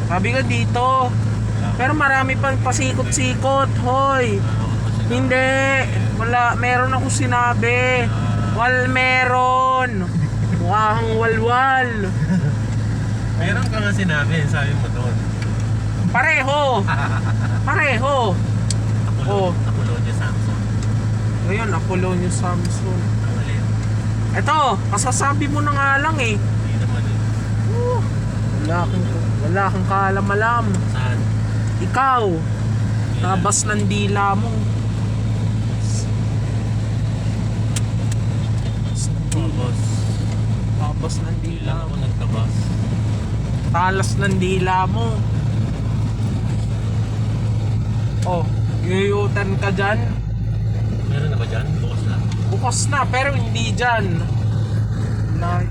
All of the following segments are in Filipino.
Sabi ko dito. Pero marami pang pasikot-sikot, hoy. Hindi. Wala, meron ako sinabi. Meron. Mukha kang walwal. Meron ka nga sinabi, sabi mo doon. Pareho. Pareho. Apolonio Samson. Ayun, Apolonio Samson. Ang alin. Eto, kasasabi mo na nga lang eh. Hindi naman eh. Wala kang kaalam-alam. Saan? Ikaw, tabas ng dila mo. Boss. Tabas ng dila Kailan ako mo. nagtabas? Talas ng dila mo. Oh, yuyutan ka dyan. Meron na ba dyan? Bukas na. Bukas na, pero hindi dyan. Lang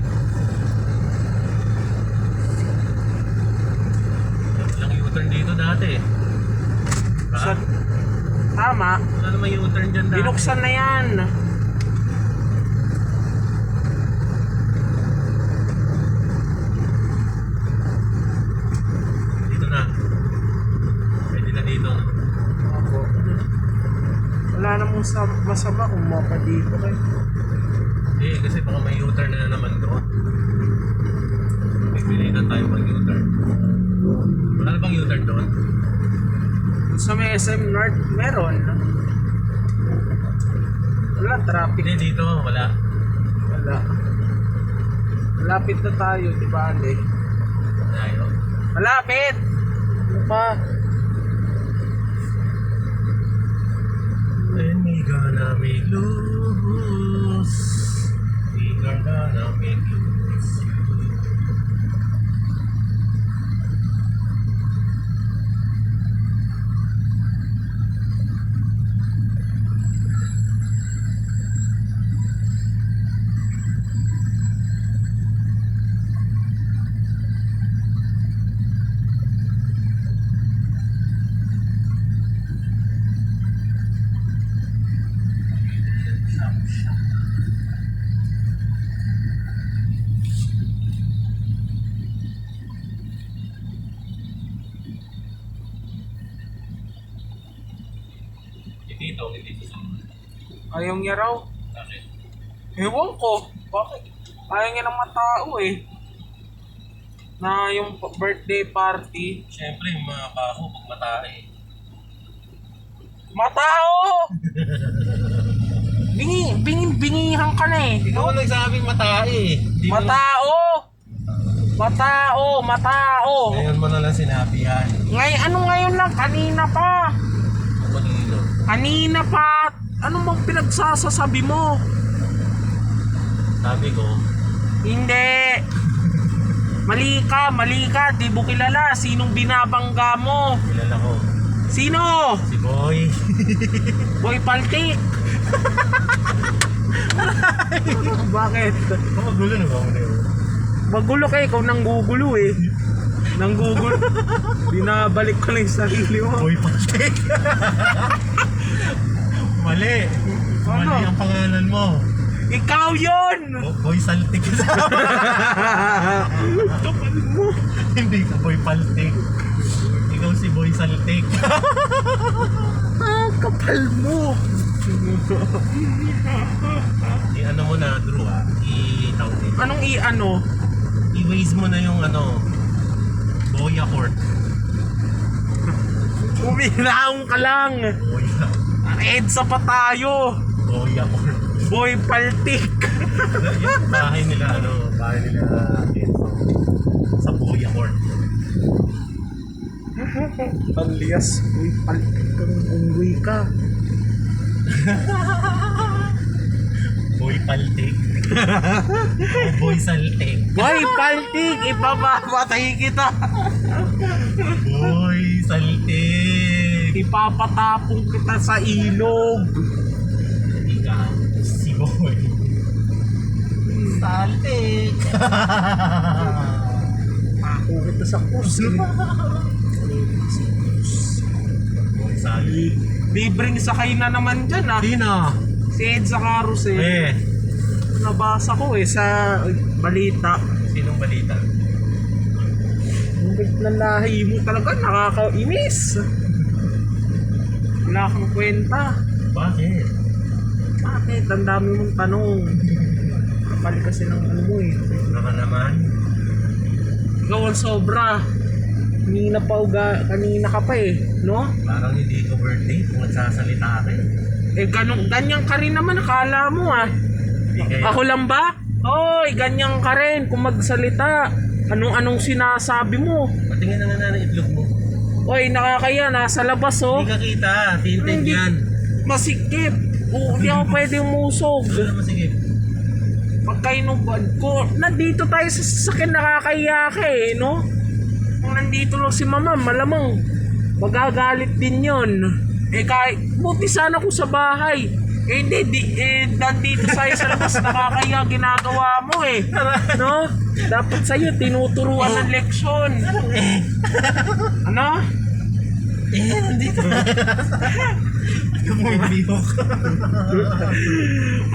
U-turn dito dati. Sa, tama, Wala naman U-turn dyan dati. binuksan na yan. Dito na. Pwede na dito. Ako. Wala namang masama kung mapa dito kayo. Hindi, kasi baka may U-turn na naman doon. Pipilitan tayo mag U-turn. Wala na bang U-turn doon? Sa may SM North, meron. Wala, traffic. Hindi, dito. Wala. Wala. Malapit na tayo, di ba, Ande? Tayo. Malapit! Ano pa? And we gonna make lose. We gonna make lose. Dito, hindi dito. Ayaw niya raw. Bakit? Ewan ko. Bakit? Ayaw niya ng mga tao eh. Na yung birthday party. Siyempre, yung mga baho pag matae. Matao! Bingihan ka na eh. Ikaw ang nagsabing matae. Di mo- Matao! Matao! Ngayon mo na lang sinabi yan. Ano ngayon lang? Kanina pa! Ako nilo. Kanina pa! Ano bang pinagsasasabi mo? Sabi ko, Hindi! Mali ka! Di mo kilala. Sinong binabangga mo? kilala ko. Sino? Si Boy. Boy Paltik! Bakit? Magulo na ba ako na yun? Magulo ka, ikaw nang gugulo eh. Nang gugulo. Binabalik ko lang yung sarili mo. Boy Pastek. Mali. Ano? Mali ang pangalan mo. Ikaw yun! Boy Saltik. Kapal mo. Hindi ka Boy Paltik. Ikaw si Boy Saltik. Kapal mo. I-ano mo na, Drew ah. I-tawag din. Anong i-ano? I-waze mo na yung ano, Boya Court. Uminaong ka lang. Boya. EDSA pa tayo. Boya Court. Boy Paltik. Yung bahay nila, bahay nila Enzo. Sa Boya Court. Alias, Boy Paltik kang unggoy ka. Boy Paltik. O Boy Saltik. Boy Paltik, ipapapatay kita. Boy Saltik. Ipapatapong kita sa ilog. Ikaw, si Boy Saltik. Ako kita sa kursi. Boy Saltik. Libreng sakay na naman dyan ah. Sino? Si Ed sa carousel. Nabasa ko eh sa balita. Sinong balita? Yung ng lahi mo talaga, nakakainis. Wala kang kwenta. Bakit? Bakit? Ang dami mong tanong. Kapal kasi ng ano mo eh. Sobra ka naman. Ikaw ang sobra. Kanina ka pa eh, no? Parang hindi ko birthday kung nagsasalita ka eh. Eh, ganyan ka rin naman, akala mo ah. Hindi kaya. Ako lang ba? Hoy, ganyan ka rin kung magsalita. Anong sinasabi mo? Patingin na nga na itlog mo. Hoy, nakakaya, nasa labas oh. Hindi ka kita. Tinted Hindi. yan. Masikip. Hindi ako pwede umusog. Ano naman sige? Pagkainuban ko, nandito tayo sa sasakyan, nakakaya ka eh, no? Kung nandito lang si mama, malamang magagalit din yon. Eh kahit, buti sana ko sa bahay. Eh hindi, nandito tayo sa labas, nakakaya ginagawa mo eh. No? Dapat sa'yo, tinuturuan ng leksyon. Ano? Nandito. Bumibihok.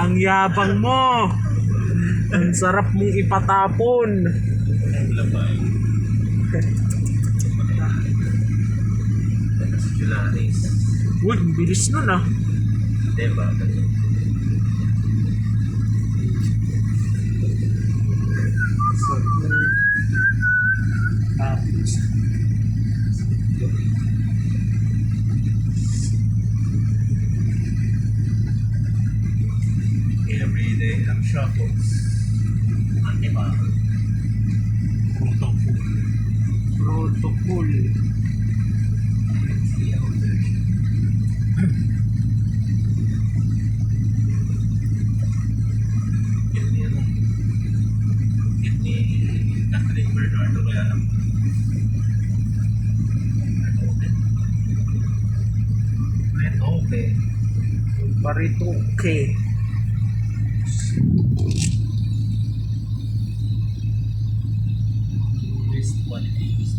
Ang yabang mo. Ang sarap mong ipatapon. Julanis. Uy, ang bilis nun ah. Diba? Tapos, Every day I'm shuffles. Diba? Protocol. protocol. Ni Catherine Bernardo kaya lang. Red open. Paritoke. Best quality is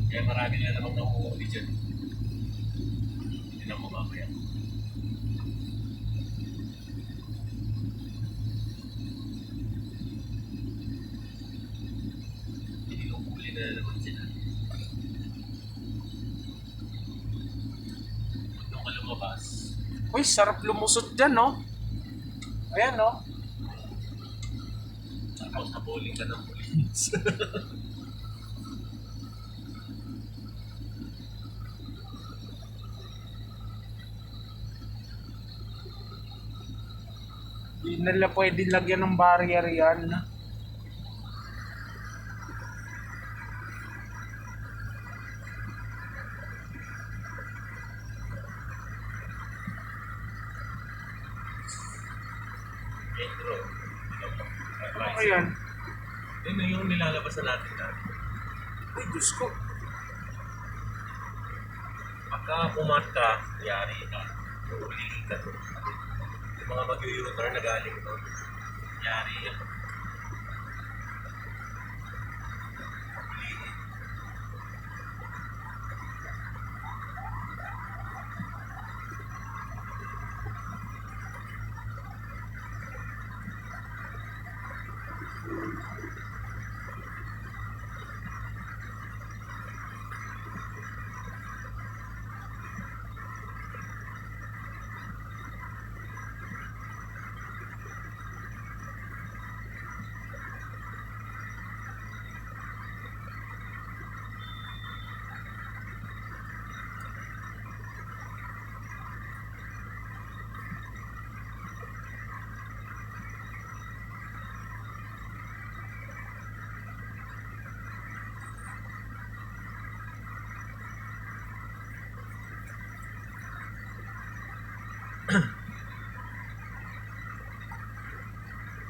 kaya marami na naman nakuhuli dyan. Hindi na mo mamaya. Hindi huli na naman sila. Nung ka lumabas, Uy, sarap lumusot dyan, no? Ayan, no? tapos nabuling ka ng pulis. Hindi nila pwede lagyan ng barrier yan. Metro. Ano yan? Yun yung nilalabas na natin dati. Uy, Diyos ko. Pagka pumat ka, yari ka. Ulihin ka doon. Yung mga mag-u-turn na galing doon. Yari yan. Ulihin.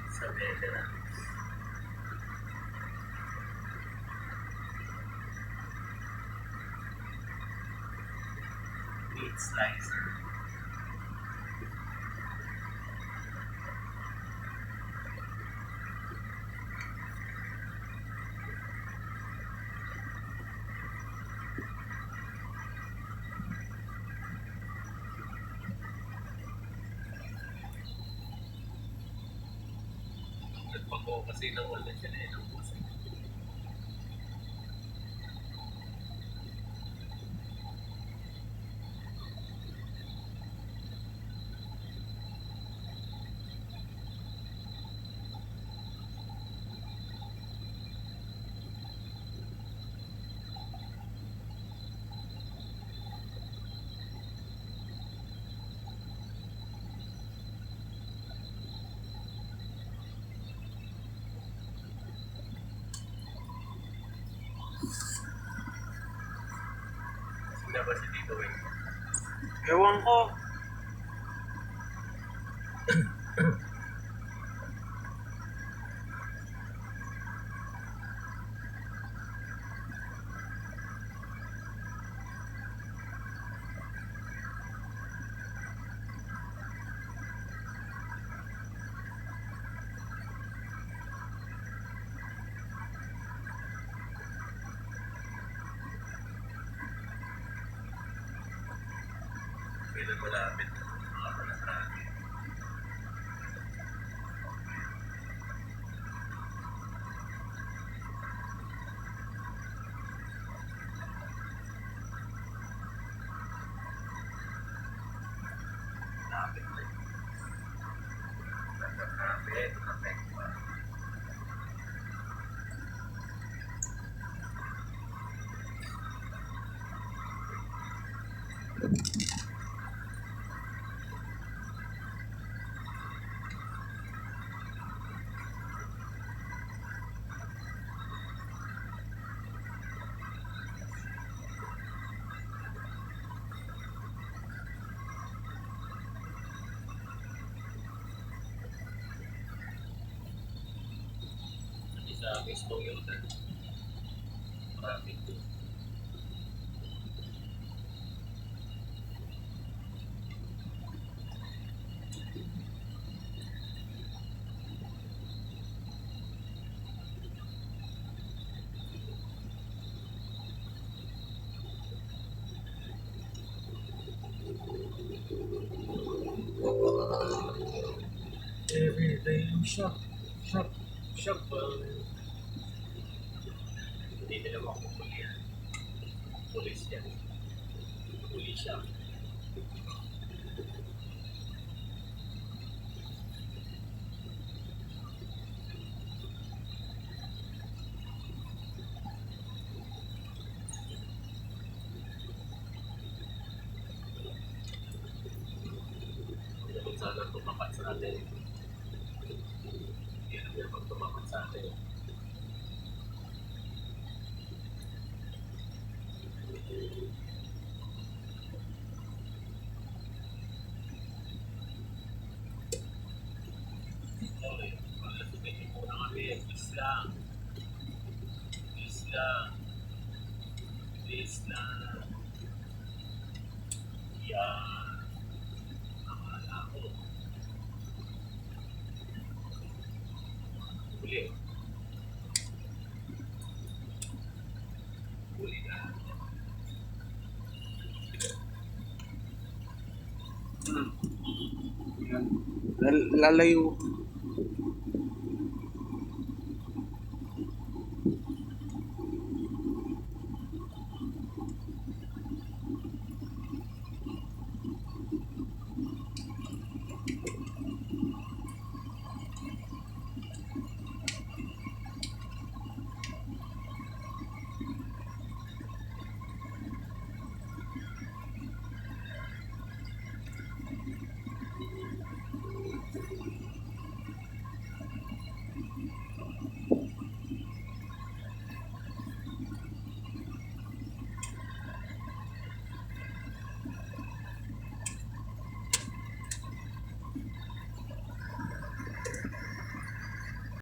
Sa veteran. Meat slicer. Bago kasi ng ano siya na ng puso. Sino ba si Tito Weng? Ewan ko. Kailan malapit? Mga panasarami. Lapit na yun. Lapit, lapit pa. Sa mismong Yordan. Traffic doon. Everything shock, shock, shock. Hindi nila makukuli yan. Pulis yan. Pulis siya. Kung sana tumapat sa atin. Hindi na pag tumapat sa atin. Okay. Pagkasubitin muna kami. Peace lang. Peace lang. Peace lang. Yan. Akala ko. Huli. Huli na. Lalayo.